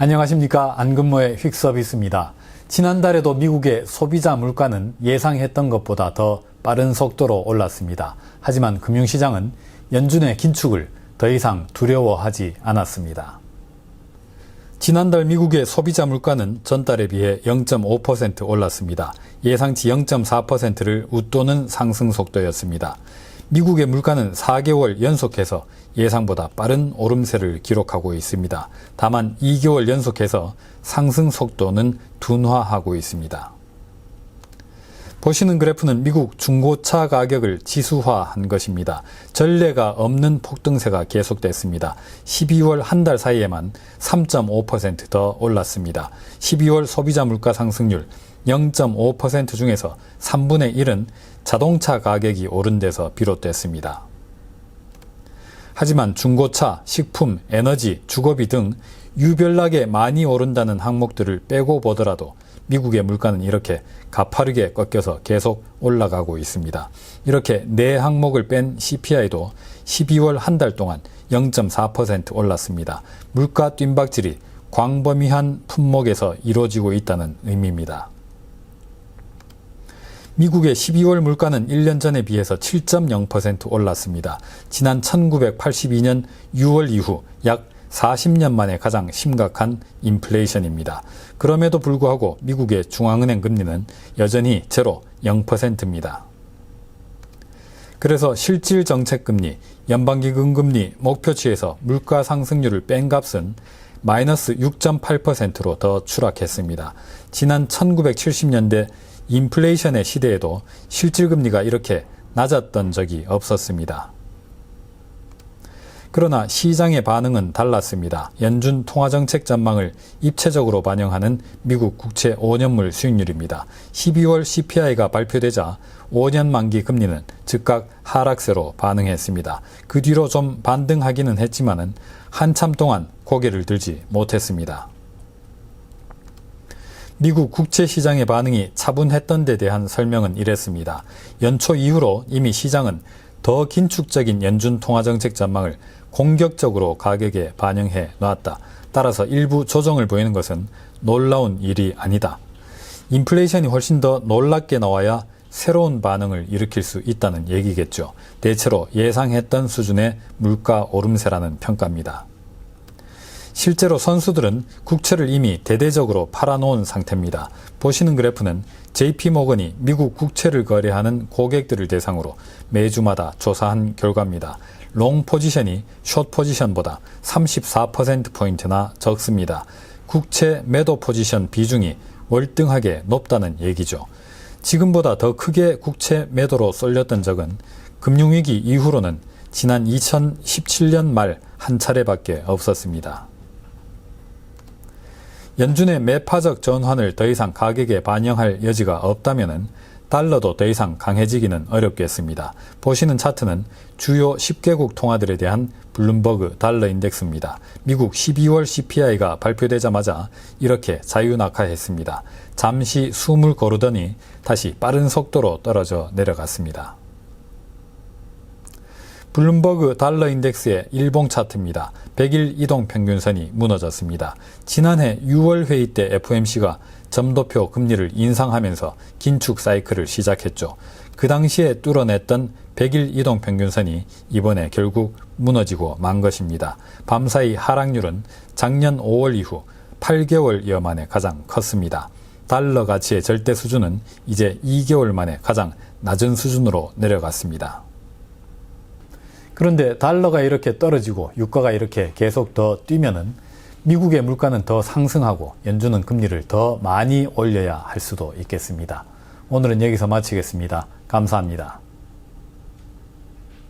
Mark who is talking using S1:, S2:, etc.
S1: 안녕하십니까. 안근모의 휙서비스입니다. 지난달에도 미국의 소비자 물가는 예상했던 것보다 더 빠른 속도로 올랐습니다. 하지만 금융시장은 연준의 긴축을 더 이상 두려워하지 않았습니다. 지난달 미국의 소비자 물가는 전달에 비해 0.5% 올랐습니다. 예상치 0.4%를 웃도는 상승 속도였습니다. 미국의 물가는 4개월 연속해서 예상보다 빠른 오름세를 기록하고 있습니다. 다만 2개월 연속해서 상승 속도는 둔화하고 있습니다. 보시는 그래프는 미국 중고차 가격을 지수화한 것입니다. 전례가 없는 폭등세가 계속됐습니다. 12월 한 달 사이에만 3.5% 더 올랐습니다. 12월 소비자 물가 상승률 0.5% 중에서 3분의 1은 자동차 가격이 오른 데서 비롯됐습니다. 하지만 중고차, 식품, 에너지, 주거비 등 유별나게 많이 오른다는 항목들을 빼고 보더라도 미국의 물가는 이렇게 가파르게 꺾여서 계속 올라가고 있습니다. 이렇게 4항목을 뺀 CPI도 12월 한 달 동안 0.4% 올랐습니다. 물가 뜀박질이 광범위한 품목에서 이루어지고 있다는 의미입니다. 미국의 12월 물가는 1년 전에 비해서 7.0% 올랐습니다. 지난 1982년 6월 이후 약 40년 만에 가장 심각한 인플레이션입니다. 그럼에도 불구하고 미국의 중앙은행 금리는 여전히 제로 0%입니다. 그래서 실질 정책금리, 연방기금 금리 목표치에서 물가 상승률을 뺀 값은 마이너스 6.8%로 더 추락했습니다. 지난 1970년대 인플레이션의 시대에도 실질금리가 이렇게 낮았던 적이 없었습니다. 그러나 시장의 반응은 달랐습니다. 연준 통화정책 전망을 입체적으로 반영하는 미국 국채 5년물 수익률입니다. 12월 CPI가 발표되자 5년 만기 금리는 즉각 하락세로 반응했습니다. 그 뒤로 좀 반등하기는 했지만은 한참 동안 고개를 들지 못했습니다. 미국 국채 시장의 반응이 차분했던 데 대한 설명은 이랬습니다. 연초 이후로 이미 시장은 더 긴축적인 연준 통화정책 전망을 공격적으로 가격에 반영해 놨다. 따라서 일부 조정을 보이는 것은 놀라운 일이 아니다. 인플레이션이 훨씬 더 놀랍게 나와야 새로운 반응을 일으킬 수 있다는 얘기겠죠. 대체로 예상했던 수준의 물가 오름세라는 평가입니다. 실제로 선수들은 국채를 이미 대대적으로 팔아놓은 상태입니다. 보시는 그래프는 JP모건이 미국 국채를 거래하는 고객들을 대상으로 매주마다 조사한 결과입니다. 롱 포지션이 숏 포지션보다 34%포인트나 적습니다. 국채 매도 포지션 비중이 월등하게 높다는 얘기죠. 지금보다 더 크게 국채 매도로 쏠렸던 적은 금융위기 이후로는 지난 2017년 말 한 차례밖에 없었습니다. 연준의 매파적 전환을 더 이상 가격에 반영할 여지가 없다면 달러도 더 이상 강해지기는 어렵겠습니다. 보시는 차트는 주요 10개국 통화들에 대한 블룸버그 달러 인덱스입니다. 미국 12월 CPI가 발표되자마자 이렇게 자유낙하했습니다. 잠시 숨을 고르더니 다시 빠른 속도로 떨어져 내려갔습니다. 블룸버그 달러 인덱스의 일봉 차트입니다. 100일 이동평균선이 무너졌습니다. 지난해 6월 회의 때 FOMC가 점도표 금리를 인상하면서 긴축 사이클을 시작했죠. 그 당시에 뚫어냈던 100일 이동평균선이 이번에 결국 무너지고 만 것입니다. 밤사이 하락률은 작년 5월 이후 8개월여 만에 가장 컸습니다. 달러 가치의 절대 수준은 이제 2개월 만에 가장 낮은 수준으로 내려갔습니다. 그런데 달러가 이렇게 떨어지고 유가가 이렇게 계속 더 뛰면은 미국의 물가는 더 상승하고 연준은 금리를 더 많이 올려야 할 수도 있겠습니다. 오늘은 여기서 마치겠습니다. 감사합니다.